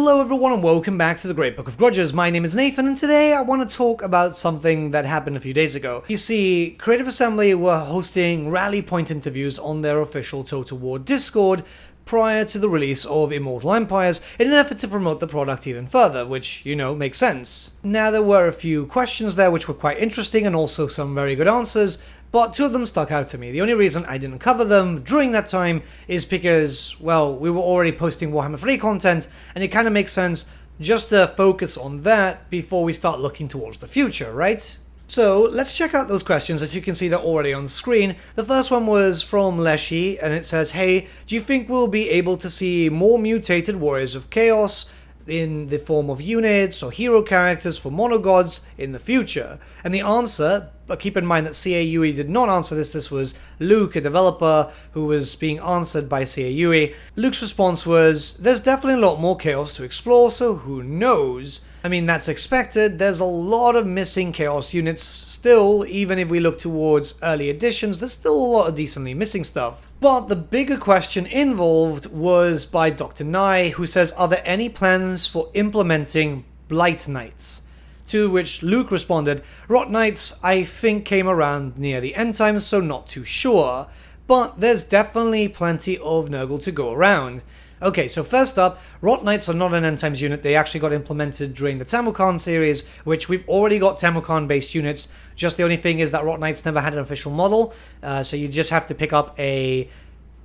Hello everyone and welcome back to the Great Book of Grudges. My name is Nathan and today I want to talk about something that happened a few days ago. You see, Creative Assembly were hosting rally point interviews on their official Total War Discord prior to the release of Immortal Empires in an effort to promote the product even further, which, you know, makes sense. Now, there were a few questions there which were quite interesting and also some very good answers, but two of them stuck out to me. The only reason I didn't cover them during that time is because, well, we were already posting Warhammer 3 content, and it kind of makes sense just to focus on that before we start looking towards the future, right? So, let's check out those questions. As you can see, they're already on screen. The first one was from LUSC, and it says, hey, do you think we'll be able to see more mutated Warriors of Chaos in the form of units or hero characters for monogods in the future? And the answer, but keep in mind that CAUE did not answer this was Luke, a developer who was being answered by CAUE. Luke's response was, there's definitely a lot more chaos to explore, so who knows? I mean, that's expected. There's a lot of missing chaos units still, even if we look towards early editions, there's still a lot of decently missing stuff. But the bigger question involved was by Dr. Nye, who says, are there any plans for implementing Blight Knights? To which Luke responded, Rot Knights I think came around near the end times, so not too sure, but there's definitely plenty of Nurgle to go around. Okay, so first up, Rot Knights are not an end times unit. They actually got implemented during the Tamukan series, which we've already got Tamukan based units. Just the only thing is that Rot Knights never had an official model, so you just have to pick up a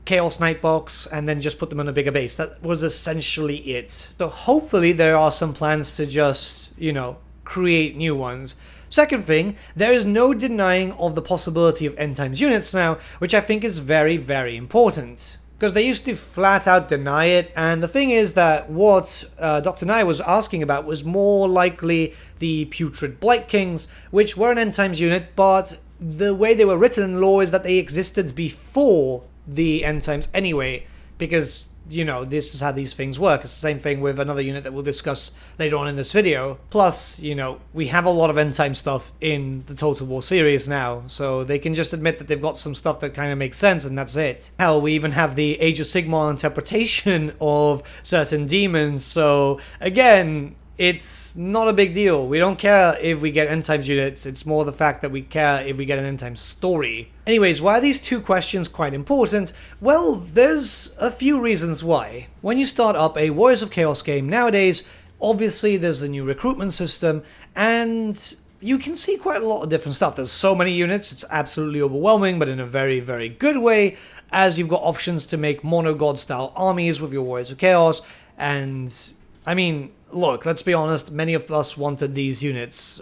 Chaos Knight box and then just put them on a bigger base. That was essentially it. So hopefully there are some plans to just, you know, create new ones. Second thing, there is no denying of the possibility of end times units now, which I think is very, very important. Because they used to flat out deny it, and the thing is that what Dr. Nye was asking about was more likely the Putrid Blight Kings, which were an end times unit, but the way they were written in lore is that they existed before the end times anyway, because, you know, this is how these things work. It's the same thing with another unit that we'll discuss later on in this video. Plus, you know, we have a lot of end time stuff in the Total War series now, so they can just admit that they've got some stuff that kind of makes sense, and that's it. Hell, we even have the Age of Sigmar interpretation of certain demons, so again, it's not a big deal. We don't care if we get end times units, it's more the fact that we care if we get an end time story. Anyways, why are these two questions quite important? Well, there's a few reasons why. When you start up a Warriors of Chaos game nowadays, obviously there's a new recruitment system, and you can see quite a lot of different stuff. There's so many units, it's absolutely overwhelming, but in a very, very good way, as you've got options to make mono-god style armies with your Warriors of Chaos, and I mean, look, let's be honest, many of us wanted these units.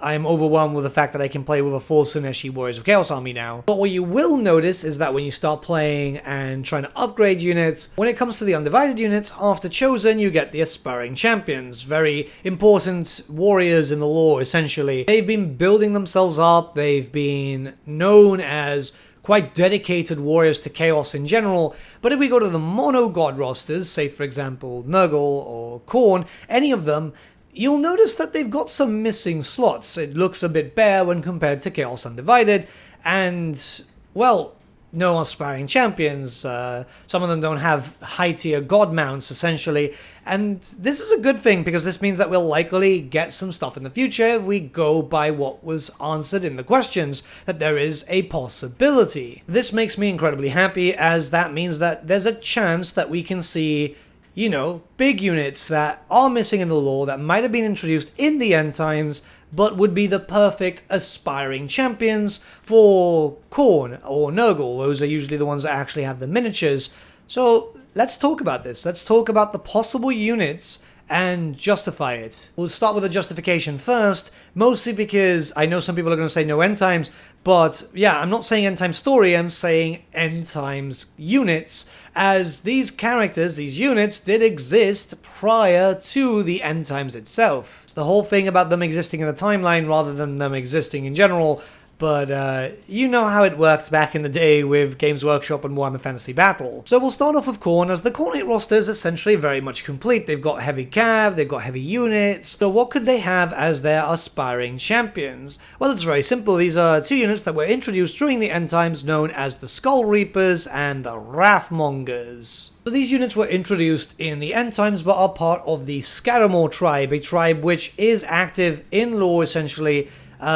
I'm overwhelmed with the fact that I can play with a full Sunashi Warriors of Chaos army now. But what you will notice is that when you start playing and trying to upgrade units, when it comes to the undivided units, after Chosen, you get the Aspiring Champions. Very important warriors in the lore, essentially. They've been building themselves up, they've been known as quite dedicated warriors to chaos in general, but if we go to the mono-god rosters, say for example Nurgle or Khorne, any of them, you'll notice that they've got some missing slots. It looks a bit bare when compared to Chaos Undivided, and, well, no aspiring champions. Some of them don't have high-tier god mounts, essentially, and this is a good thing because this means that we'll likely get some stuff in the future if we go by what was answered in the questions, that there is a possibility. This makes me incredibly happy, as that means that there's a chance that we can see, you know, big units that are missing in the lore that might have been introduced in the end times, but would be the perfect aspiring champions for Khorne or Nurgle. Those are usually the ones that actually have the miniatures. So let's talk about this. Let's talk about the possible units and justify it. We'll start with the justification first, mostly because I know some people are going to say no end times, but yeah, I'm not saying end time story, I'm saying end times units, as these characters, these units, did exist prior to the end times itself. It's the whole thing about them existing in the timeline rather than them existing in general, but you know how it worked back in the day with Games Workshop and Warhammer Fantasy Battle. So we'll start off with Khorne, as the Khornate roster is essentially very much complete. They've got heavy cav, they've got heavy units, so what could they have as their aspiring champions? Well, it's very simple. These are two units that were introduced during the End Times, known as the Skull Reapers and the Wrathmongers. So these units were introduced in the End Times, but are part of the Scaramore tribe, a tribe which is active in lore essentially.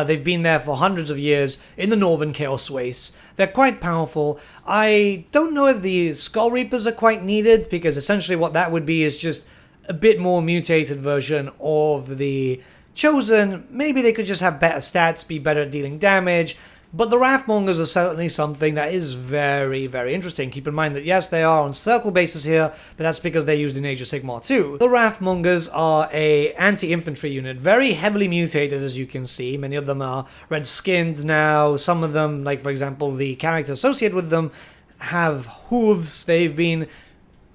They've been there for hundreds of years in the Northern Chaos Waste. They're quite powerful. I don't know if the Skull Reapers are quite needed, because essentially what that would be is just a bit more mutated version of the Chosen. Maybe they could just have better stats, be better at dealing damage. But the Wrathmongers are certainly something that is very, very interesting. Keep in mind that yes, they are on circle bases here, but that's because they're used in Age of Sigmar too. The Wrathmongers are a anti-infantry unit, very heavily mutated as you can see. Many of them are red-skinned now. Some of them, like for example, the character associated with them, have hooves. They've been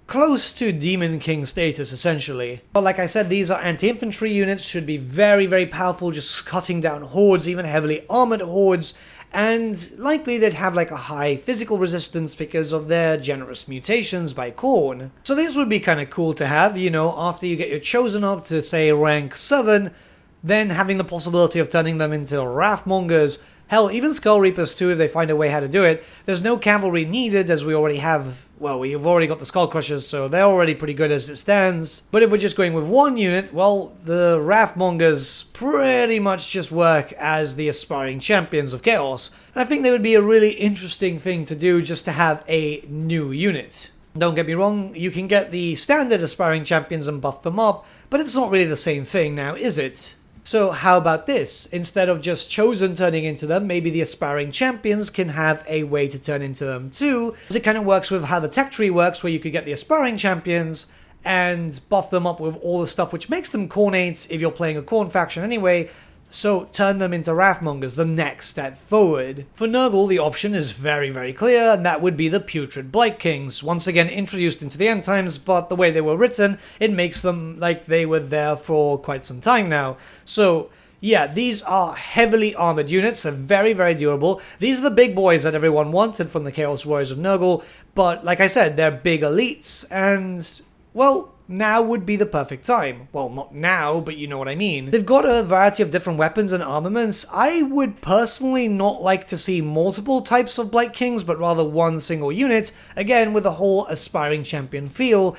close to Demon King status, essentially. But like I said, these are anti-infantry units, should be very, very powerful, just cutting down hordes, even heavily armored hordes, and likely they'd have like a high physical resistance because of their generous mutations by Khorne. So these would be kind of cool to have, you know, after you get your Chosen up to, say, rank 7, then having the possibility of turning them into Wrathmongers. Hell, even Skull Reapers too, if they find a way how to do it. There's no cavalry needed, as we already have, well, we've already got the Skull Crushers, so they're already pretty good as it stands. But if we're just going with one unit, well, the Wrathmongers pretty much just work as the aspiring champions of Chaos. And I think they would be a really interesting thing to do, just to have a new unit. Don't get me wrong, you can get the standard aspiring champions and buff them up, but it's not really the same thing now, is it? So how about this? Instead of just Chosen turning into them, maybe the aspiring champions can have a way to turn into them too. It kind of works with how the tech tree works, where you could get the aspiring champions and buff them up with all the stuff which makes them Khornates if you're playing a Khorne faction anyway. So turn them into Wrathmongers, the next step forward. For Nurgle, the option is very, very clear, and that would be the Putrid Blight Kings. Once again introduced into the End Times, but the way they were written, it makes them like they were there for quite some time now. So yeah, these are heavily armored units. They're very, very durable. These are the big boys that everyone wanted from the Chaos Warriors of Nurgle, but like I said, they're big elites, and well, now would be the perfect time. Well, not now, but you know what I mean. They've got a variety of different weapons and armaments. I would personally not like to see multiple types of Blight Kings, but rather one single unit, again with a whole aspiring champion feel,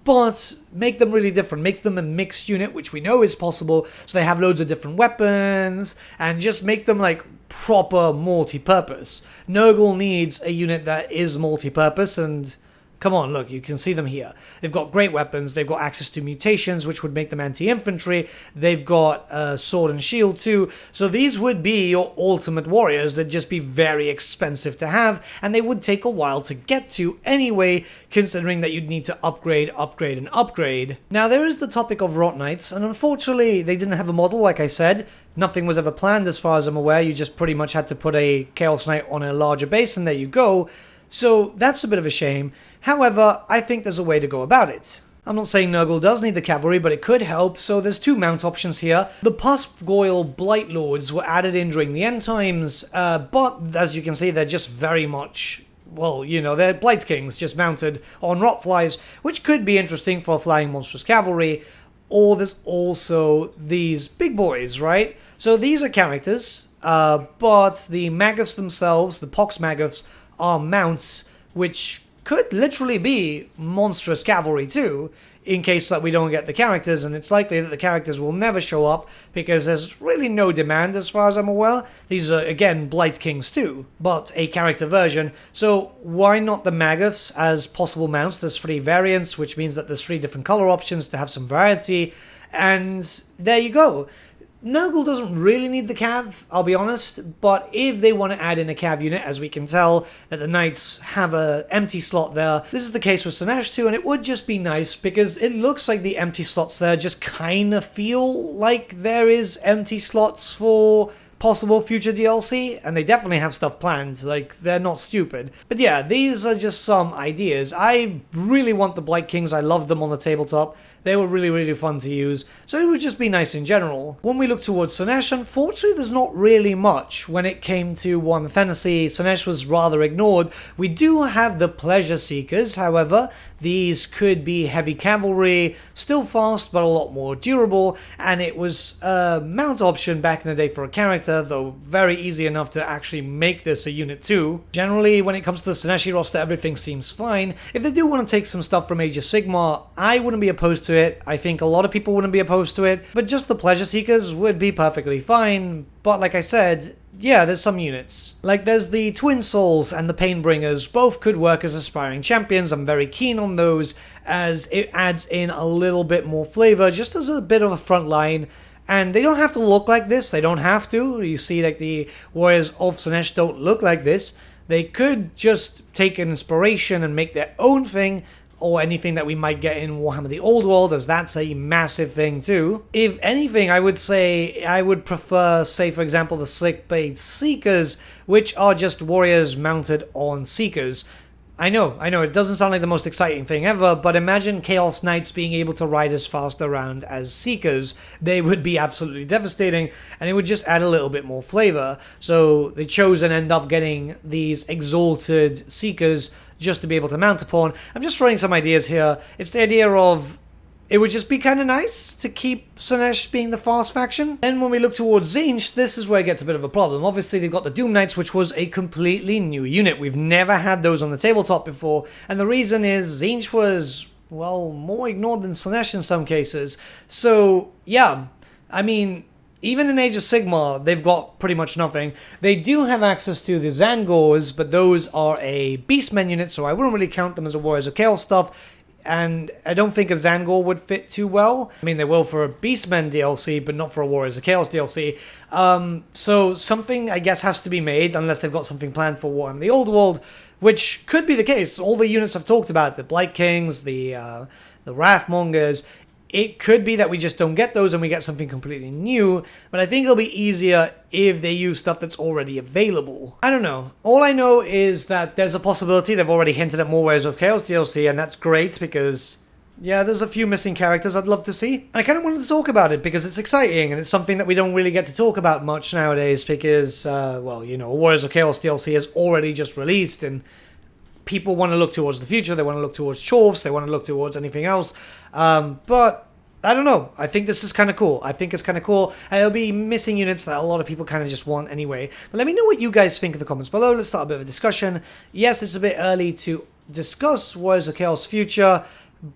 but make them really different. Make them a mixed unit, which we know is possible, so they have loads of different weapons, and just make them like proper multi-purpose. Nurgle needs a unit that is multi-purpose, and come on, look, you can see them here. They've got great weapons, they've got access to mutations, which would make them anti-infantry, they've got sword and shield too, so these would be your ultimate warriors. They'd just be very expensive to have, and they would take a while to get to anyway, considering that you'd need to upgrade, and upgrade. Now, there is the topic of Rot Knights, and unfortunately, they didn't have a model, like I said. Nothing was ever planned as far as I'm aware. You just pretty much had to put a Chaos Knight on a larger base, and there you go. So that's a bit of a shame. However, I think there's a way to go about it. I'm not saying Nurgle does need the cavalry, but it could help, so there's two mount options here. The Puspgoyle Blight Lords were added in during the End Times, but as you can see, they're just very much, well, you know, they're Blight Kings, just mounted on Rotflies, which could be interesting for flying monstrous cavalry. Or there's also these big boys, right? So these are characters, but the Magoths themselves, the Pox Magoths, are mounts, which could literally be monstrous cavalry too, in case that we don't get the characters, and it's likely that the characters will never show up, because there's really no demand as far as I'm aware. These are, again, Blight Kings too, but a character version, so why not the Magoths as possible mounts? There's 3 variants, which means that there's 3 different color options to have some variety, and there you go. Nurgle doesn't really need the cav, I'll be honest, but if they want to add in a cav unit, as we can tell that the knights have an empty slot there, this is the case with Sunashi too, and it would just be nice because it looks like the empty slots there just kind of feel like there is empty slots for possible future DLC, and they definitely have stuff planned, like, they're not stupid. But yeah, these are just some ideas. I really want the Blight Kings, I loved them on the tabletop, they were really, really fun to use, so it would just be nice in general. When we look towards Sunashi, unfortunately there's not really much. When it came to Warhammer Fantasy, Sunashi was rather ignored. We do have the Pleasure Seekers, however, these could be heavy cavalry, still fast but a lot more durable, and it was a mount option back in the day for a character, though very easy enough to actually make this a unit too. Generally, when it comes to the Sunashi roster, everything seems fine. If they do want to take some stuff from Age of Sigmar, I wouldn't be opposed to it. I think a lot of people wouldn't be opposed to it, but just the Pleasure Seekers would be perfectly fine. But like I said, yeah, there's some units. Like there's the Twin Souls and the Painbringers, both could work as aspiring champions. I'm very keen on those as it adds in a little bit more flavor, just as a bit of a front line. And they don't have to look like this, they don't have to. You see, like, the Warriors of Sunashi don't look like this. They could just take an inspiration and make their own thing, or anything that we might get in Warhammer the Old World, as that's a massive thing too. If anything, I would say I would prefer, say for example, the Slickblade Seekers, which are just warriors mounted on Seekers. I know, it doesn't sound like the most exciting thing ever, but imagine Chaos Knights being able to ride as fast around as Seekers. They would be absolutely devastating, and it would just add a little bit more flavor. So they chose and end up getting these exalted Seekers just to be able to mount upon. I'm just throwing some ideas here. It's the idea of it would just be kind of nice to keep Sunashi being the fast faction. And when we look towards Zinc, this is where it gets a bit of a problem. Obviously, they've got the Doom Knights, which was a completely new unit. We've never had those on the tabletop before. And the reason is Zinc was, well, more ignored than Sunashi in some cases. So, yeah, I mean, even in Age of Sigmar, they've got pretty much nothing. They do have access to the Zangors, but those are a Beastmen unit, so I wouldn't really count them as a Warriors of Chaos stuff. And I don't think a Zangor would fit too well. I mean, they will for a Beastmen DLC, but not for a Warriors of Chaos DLC. So something, I guess, has to be made, unless they've got something planned for Warhammer the Old World, which could be the case. All the units I've talked about, the Blight Kings, the Wrathmongers, it could be that we just don't get those and we get something completely new, but I think it'll be easier if they use stuff that's already available. I don't know. All I know is that there's a possibility. They've already hinted at more Warriors of Chaos DLC, and that's great because, yeah, there's a few missing characters I'd love to see. And I kind of wanted to talk about it because it's exciting, and it's something that we don't really get to talk about much nowadays because, well, you know, Warriors of Chaos DLC is already just released, and people want to look towards the future, they want to look towards Chorfs, they want to look towards anything else, but I don't know, I think this is kind of cool. I think it's kind of cool, and it'll be missing units that a lot of people kind of just want anyway. But let me know what you guys think in the comments below. Let's start a bit of a discussion. Yes, it's a bit early to discuss Warriors of Chaos future,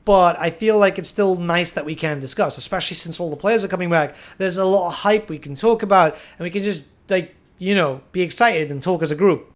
but I feel like it's still nice that we can discuss, especially since all the players are coming back. There's a lot of hype we can talk about, and we can just, like, you know, be excited and talk as a group.